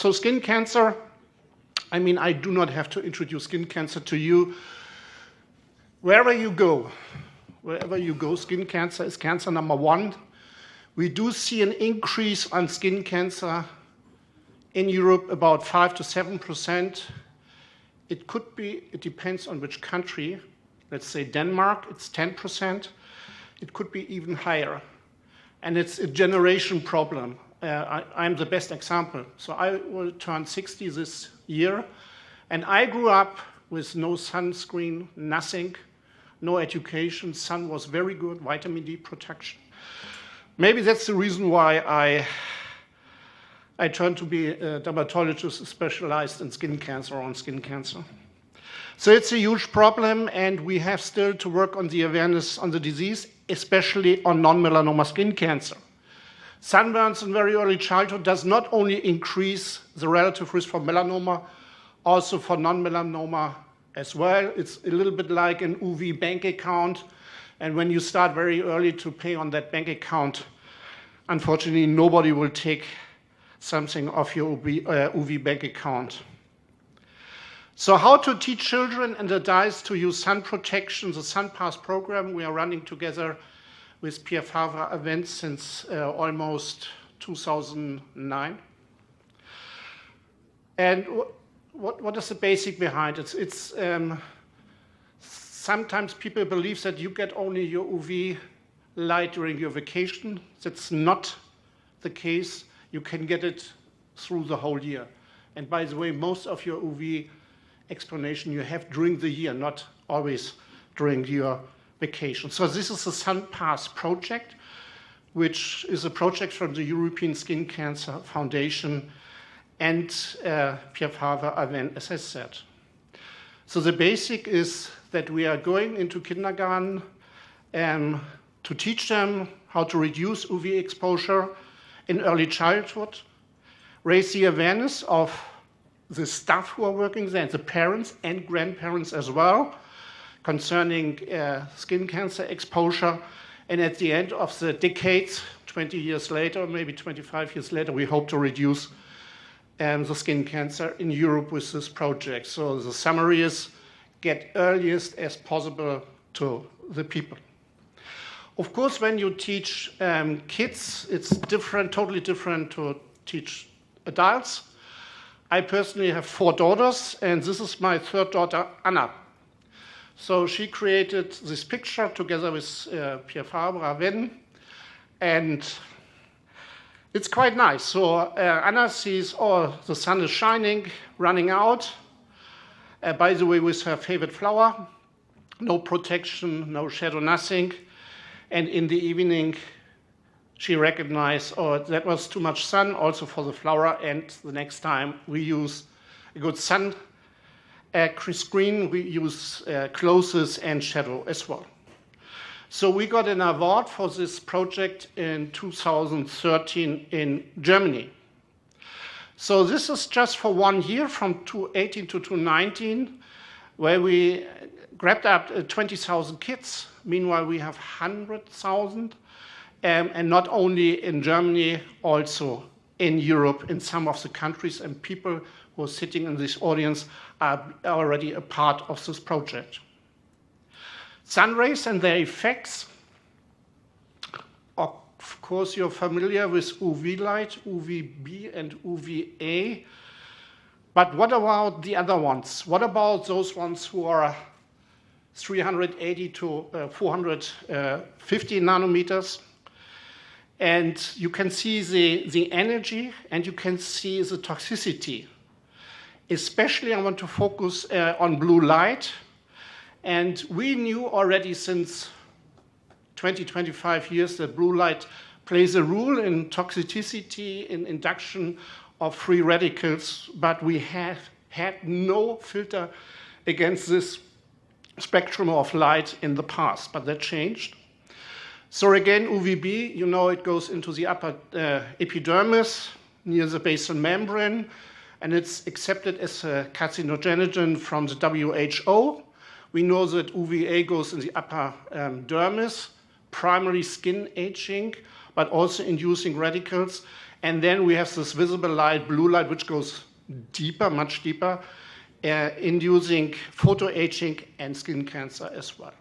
So skin cancer, I mean, I do not have to introduce skin cancer to you. Wherever you go, skin cancer is cancer number one. We do see an increase on skin cancer in Europe, about 5 to 7%. It could be, it depends on which country. Let's say Denmark, it's 10%. It could be even higher. And it's a generation problem. I'm the best example. So I will turn 60 this year. And I grew up with no sunscreen, nothing, no education. Sun was very good, vitamin D protection. Maybe that's the reason why I turned to be a dermatologist specialized in skin cancer or on skin cancer. So it's a huge problem, and we have still to work on the awareness on the disease, especially on non-melanoma skin cancer. Sunburns in very early childhood does not only increase the relative risk for melanoma, also for non-melanoma as well. It's a little bit like an UV bank account, and when you start very early to pay on that bank account, unfortunately nobody will take something off your UV bank account. So how to teach children and adults to use sun protection, the SunPass program we are running together with Pierre Favre events since almost 2009. And what is the basic behind it? It's sometimes people believe that you get only your UV light during your vacation. That's not the case. You can get it through the whole year. And by the way, most of your UV explanation you have during the year, not always during your vacation. So this is the SunPass project, which is a project from the European Skin Cancer Foundation and Pierre Favre event, as I said. So the basic is that we are going into kindergarten to teach them how to reduce UV exposure in early childhood, raise the awareness of the staff who are working there, and the parents and grandparents as well, concerning skin cancer exposure. And at the end of the decades, 20 years later, maybe 25 years later, we hope to reduce the skin cancer in Europe with this project. So the summary is get earliest as possible to the people. Of course, when you teach kids, it's different, totally different to teach adults. I personally have 4 daughters, and this is my 3rd daughter, Anna. So she created this picture together with Pierre Favre, and it's quite nice. So Anna sees, oh, the sun is shining, running out. By the way, with her favorite flower, no protection, no shadow, nothing. And in the evening, she recognized, oh, that was too much sun also for the flower, and the next time we use a good sun screen, we use clothes and shadow as well. So we got an award for this project in 2013 in Germany. So this is just for 1 year, from 2018 to 2019, where we grabbed up 20,000 kids. Meanwhile, we have 100,000. And not only in Germany, also in Europe, in some of the countries, and people who are sitting in this audience are already a part of this project. Sun rays and their effects. Of course, you're familiar with UV light, UVB and UVA. But what about the other ones? What about those ones who are 380 to 450 nanometers? And you can see the energy, and you can see the toxicity. Especially, I want to focus on blue light. And we knew already since 20, 25 years that blue light plays a role in toxicity, in induction of free radicals, but we have had no filter against this spectrum of light in the past, but that changed. So again, UVB, you know, it goes into the upper epidermis near the basal membrane, and it's accepted as a carcinogen from the WHO. We know that UVA goes in the upper dermis, primary skin aging, but also inducing radicals. And then we have this visible light, blue light, which goes deeper, much deeper, inducing photoaging and skin cancer as well.